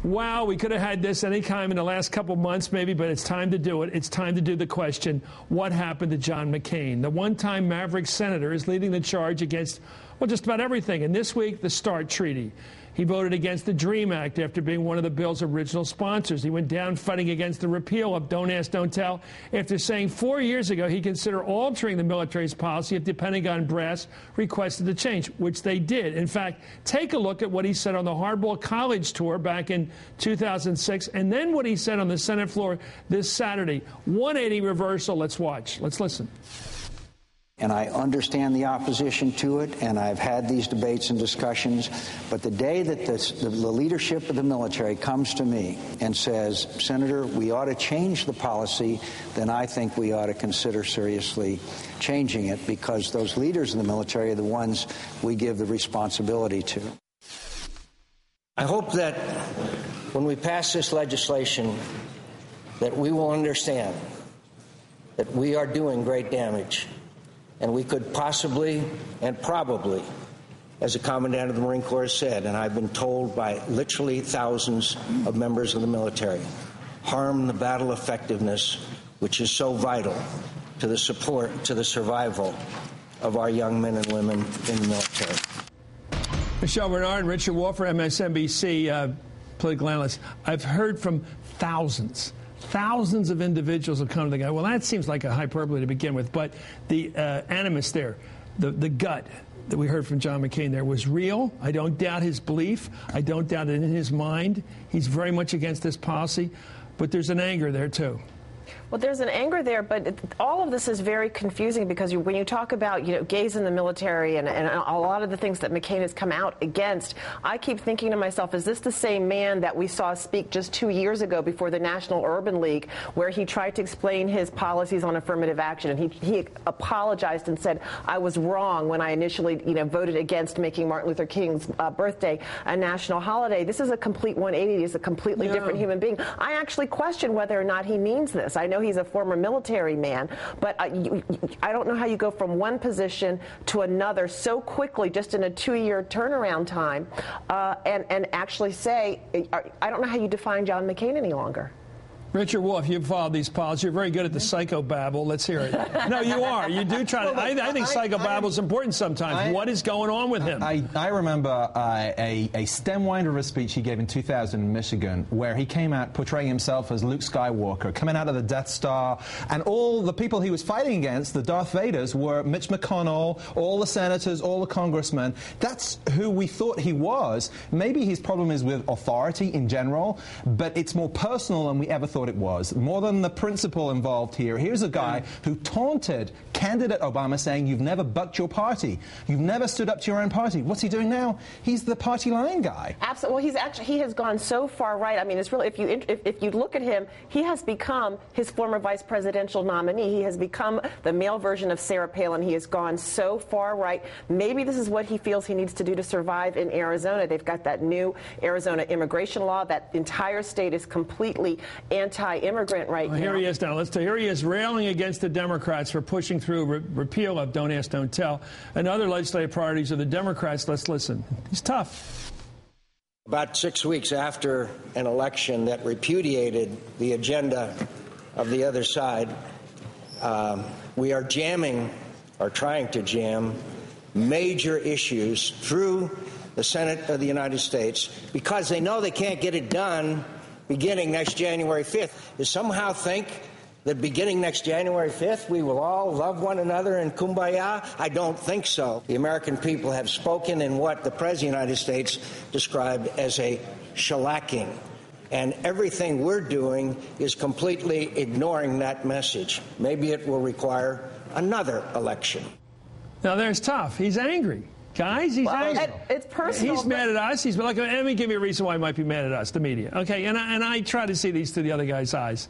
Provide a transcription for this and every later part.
wow, we could have had this any time in the last couple months maybe, but it's time to do it. It's time to do the question, what happened to John McCain? The one-time Maverick senator is leading the charge against, well, just about everything. And this week, the START Treaty. He voted against the DREAM Act after being one of the bill's original sponsors. He went down fighting against the repeal of Don't Ask, Don't Tell after saying 4 years ago he considered altering the military's policy if the Pentagon brass requested the change, which they did. In fact, take a look at what he said on the Hardball college tour back in 2006, and then what he said on the Senate floor this Saturday. 180 reversal. Let's watch. Let's listen. And I understand the opposition to it, and I've had these debates and discussions. But the day that the leadership of the military comes to me and says, Senator, we ought to change the policy, then I think we ought to consider seriously changing it, because those leaders in the military are the ones we give the responsibility to. I hope that when we pass this legislation, that we will understand that we are doing great damage. And we could possibly and probably, as the Commandant of the Marine Corps said, and I've been told by literally thousands of members of the military, harm the battle effectiveness, which is so vital to the support, to the survival of our young men and women in the military. Michelle Bernard and Richard Wolfer, MSNBC political analyst. I've heard from thousands of individuals have come to the guy. Well, that seems like a hyperbole to begin with, but the animus there, the gut that we heard from John McCain there was real. I don't doubt his belief. I don't doubt it in his mind. He's very much against this policy, but there's an anger there, too. Well, there's an anger there, but all of this is very confusing because when you talk about, gays in the military and a lot of the things that McCain has come out against, I keep thinking to myself, is this the same man that we saw speak just 2 years ago before the National Urban League, where he tried to explain his policies on affirmative action, and he apologized and said, I was wrong when I initially, voted against making Martin Luther King's birthday a national holiday. This is a complete 180. He's a completely different human being. I actually question whether or not he means this. I know he's a former military man, but I don't know how you go from one position to another so quickly, just in a 2-year turnaround time, and actually say, I don't know how you define John McCain any longer. Richard Wolf, you've followed these policies. You're very good at the psychobabble. Let's hear it. No, you are. You do try to. I think psychobabble is important sometimes. What is going on with him? I remember a stem winder of a speech he gave in 2000 in Michigan, where he came out portraying himself as Luke Skywalker, coming out of the Death Star, and all the people he was fighting against, the Darth Vaders, were Mitch McConnell, all the senators, all the congressmen. That's who we thought he was. Maybe his problem is with authority in general, but it's more personal than we ever thought it was. More than the principle involved here. Here's a guy who taunted candidate Obama, saying, you've never bucked your party. You've never stood up to your own party. What's he doing now? He's the party line guy. Absolutely. Well, he has gone so far right. I mean, it's really, if you look at him, he has become his former vice presidential nominee. He has become the male version of Sarah Palin. He has gone so far right. Maybe this is what he feels he needs to do to survive in Arizona. They've got that new Arizona immigration law. That entire state is completely anti-immigrant right now. Here he is now. Here he is railing against the Democrats for pushing through repeal of Don't Ask, Don't Tell and other legislative priorities of the Democrats. Let's listen. He's tough. About 6 weeks after an election that repudiated the agenda of the other side, we are jamming, or trying to jam, major issues through the Senate of the United States because they know they can't get it done beginning next January 5th. They somehow think that beginning next January 5th, we will all love one another in kumbaya? I don't think so. The American people have spoken in what the President of the United States described as a shellacking. And everything we're doing is completely ignoring that message. Maybe it will require another election. Now, there's tough. He's angry. Guys, he's angry. It's personal. He's mad at us. He's like, let me give you a reason why he might be mad at us, the media. Okay, and I try to see these through the other guy's eyes.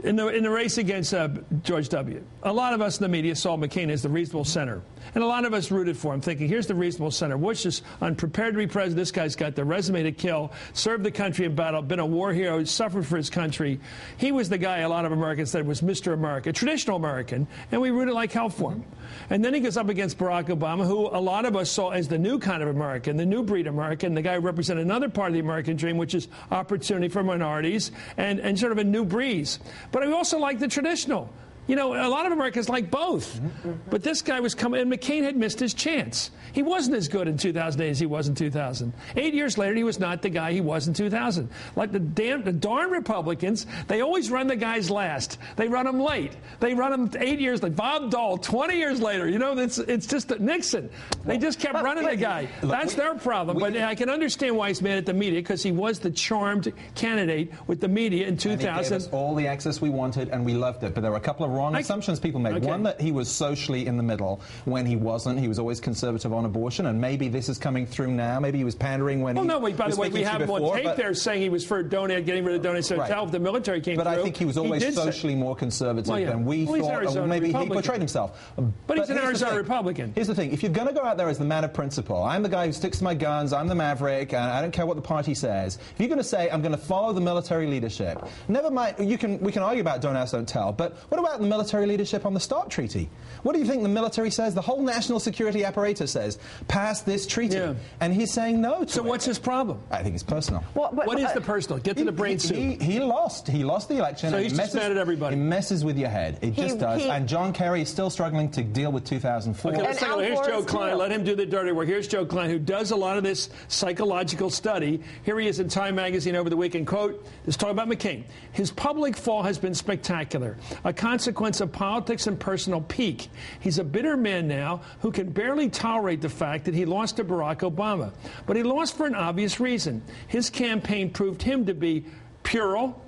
In the race against George W., a lot of us in the media saw McCain as the reasonable senator. And a lot of us rooted for him, thinking, here's the reasonable senator. Bush is unprepared to be president. This guy's got the resume to kill, served the country in battle, been a war hero, suffered for his country. He was the guy a lot of Americans said was Mr. America, traditional American, and we rooted like hell for him. And then he goes up against Barack Obama, who a lot of us saw as the new kind of American, the new breed American, the guy who represented another part of the American dream, which is opportunity for minorities and sort of a new breeze. But I also like the traditional. You know, a lot of Americans like both. But this guy was coming, and McCain had missed his chance. He wasn't as good in 2008 as he was in 2000. 8 years later, he was not the guy he was in 2000. Like the darn Republicans, they always run the guys last. They run them late. They run them 8 years late. Bob Dole, 20 years later. You know, it's just Nixon. They just kept running the guy. That's their problem. But I can understand why he's mad at the media, because he was the charmed candidate with the media in 2000. And he gave us all the access we wanted, and we loved it. But there were a couple of wrong assumptions people made. Okay. One, that he was socially in the middle when he wasn't. He was always conservative on abortion, and maybe this is coming through now. Maybe he was pandering when by the way, we have him on tape there saying he was for getting rid of donates to help the military came through. But I think he was always socially more conservative than we thought. Or maybe he portrayed himself. But he's an Arizona Republican. Here's the thing. If you're going to go out there as the man of principle, I'm the guy who sticks to my guns, I'm the maverick, and I don't care what the party says. If you're going to say, I'm going to follow the military leadership, never mind, we can argue about don't ask, don't tell, but what about the military leadership on the START Treaty? What do you think the military says? The whole national security apparatus says, pass this treaty. Yeah. And he's saying no to it. So what's his problem? I think it's personal. What is the personal? Get to the brain soup. He lost. He lost the election. So he's just mad at everybody. It messes with your head. It just does. And John Kerry is still struggling to deal with 2004. Okay, let's take a look. Here's Joe Klein. Let him do the dirty work. Here's Joe Klein, who does a lot of this psychological study. Here he is in Time magazine over the weekend. Quote, is talking about McCain. His public fall has been spectacular, a consequence of politics and personal peak. He's a bitter man now who can barely tolerate the fact that he lost to Barack Obama. But he lost for an obvious reason. His campaign proved him to be puerile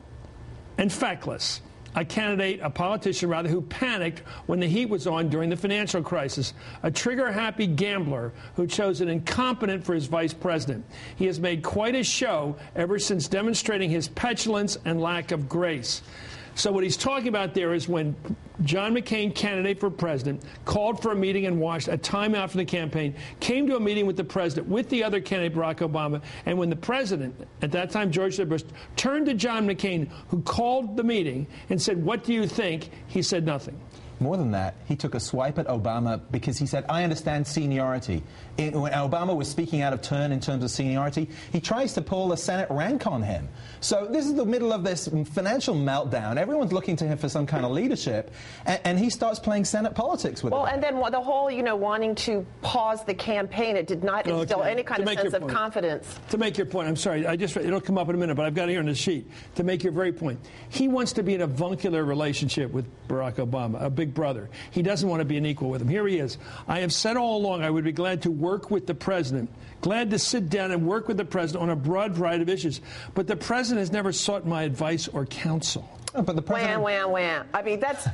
and feckless. A politician rather, who panicked when the heat was on during the financial crisis. A trigger-happy gambler who chose an incompetent for his vice president. He has made quite a show ever since demonstrating his petulance and lack of grace. So what he's talking about there is when John McCain, candidate for president, called for a meeting in Washington, a time after the campaign, came to a meeting with the president, with the other candidate, Barack Obama, and when the president, at that time George W. Bush, turned to John McCain, who called the meeting and said, what do you think? He said nothing. More than that, he took a swipe at Obama because he said, I understand seniority. When Obama was speaking out of turn in terms of seniority, he tries to pull the Senate rank on him. So this is the middle of this financial meltdown. Everyone's looking to him for some kind of leadership, and he starts playing Senate politics with it. Well, and then the whole, wanting to pause the campaign, it did not instill any kind of sense of confidence. To make your point, I'm sorry, it'll come up in a minute, but I've got it here on the sheet. To make your very point, he wants to be in a avuncular relationship with Barack Obama, a big brother. He doesn't want to be an equal with him. Here he is. I have said all along I would be glad to work with the president, glad to sit down and work with the president on a broad variety of issues. But the president has never sought my advice or counsel. Oh, but the president... Wham. I mean, that's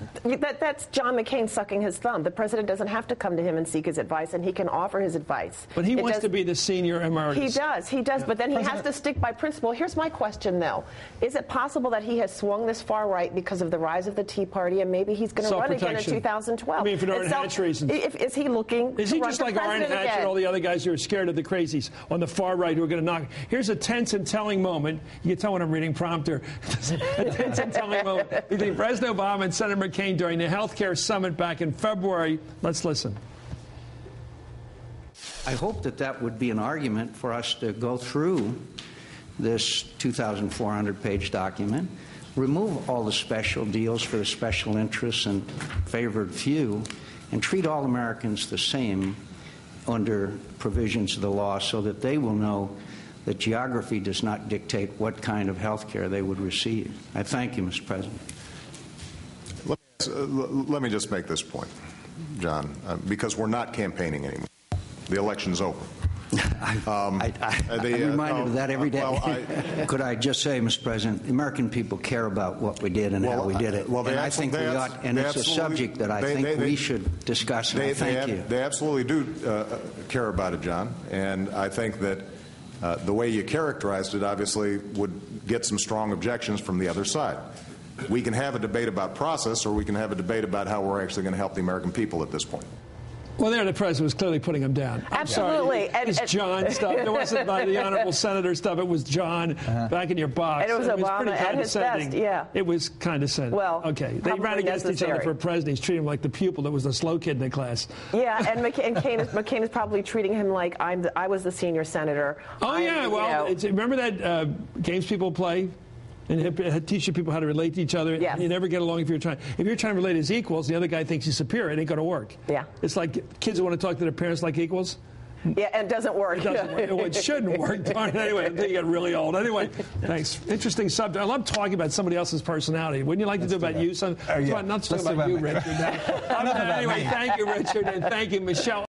John McCain sucking his thumb. The president doesn't have to come to him and seek his advice, and he can offer his advice. But he wants to be the senior emeritus. He does, but then he has to stick by principle. Here's my question, though. Is it possible that he has swung this far right because of the rise of the Tea Party, and maybe he's going to run again in 2012? I mean, for Orrin Hatch reasons. Is he looking to run just like Orrin Hatch and all the other guys who are scared of the crazies on the far right who are going to knock? Here's a tense and telling moment. You can tell when I'm reading prompter. A tense and telling moment between President Obama and Senator McCain during the health care summit back in February. Let's listen. I hope that would be an argument for us to go through this 2,400-page document, remove all the special deals for the special interests and favored few, and treat all Americans the same under provisions of the law so that they will know that geography does not dictate what kind of health care they would receive. I thank you, Mr. President. Let me just make this point, John, because we're not campaigning anymore. The election's over. I'm reminded of that every day. Could I just say, Mr. President, the American people care about what we did and how we did it. And I think we ought, and it's a subject that I think we should discuss, and I thank you. They absolutely do care about it, John, and I think that the way you characterized it obviously would get some strong objections from the other side. We can have a debate about process, or we can have a debate about how we're actually going to help the American people at this point. Well, there the president was clearly putting him down. I'm Absolutely. sorry. It's John stuff. It wasn't by the honorable senator stuff. It was John back in your box. And it was Obama pretty at his best, yeah. It was condescending. Well, okay. They ran against each other for president. He's treating him like the pupil that was the slow kid in the class. Yeah, and McCain is probably treating him like I was the senior senator. Oh, yeah. Well, remember that games people play? And teaching people how to relate to each other. Yes. You never get along if you're trying to relate as equals. The other guy thinks he's superior. It ain't going to work. Yeah. It's like kids who want to talk to their parents like equals. Yeah, and it doesn't work. It doesn't work. Well, it shouldn't work. Anyway, until you get really old. Anyway, thanks. Interesting subject. I love talking about somebody else's personality. Wouldn't you like to do about you? Not talking about you, Richard. Anyway, thank you, Richard, and thank you, Michelle.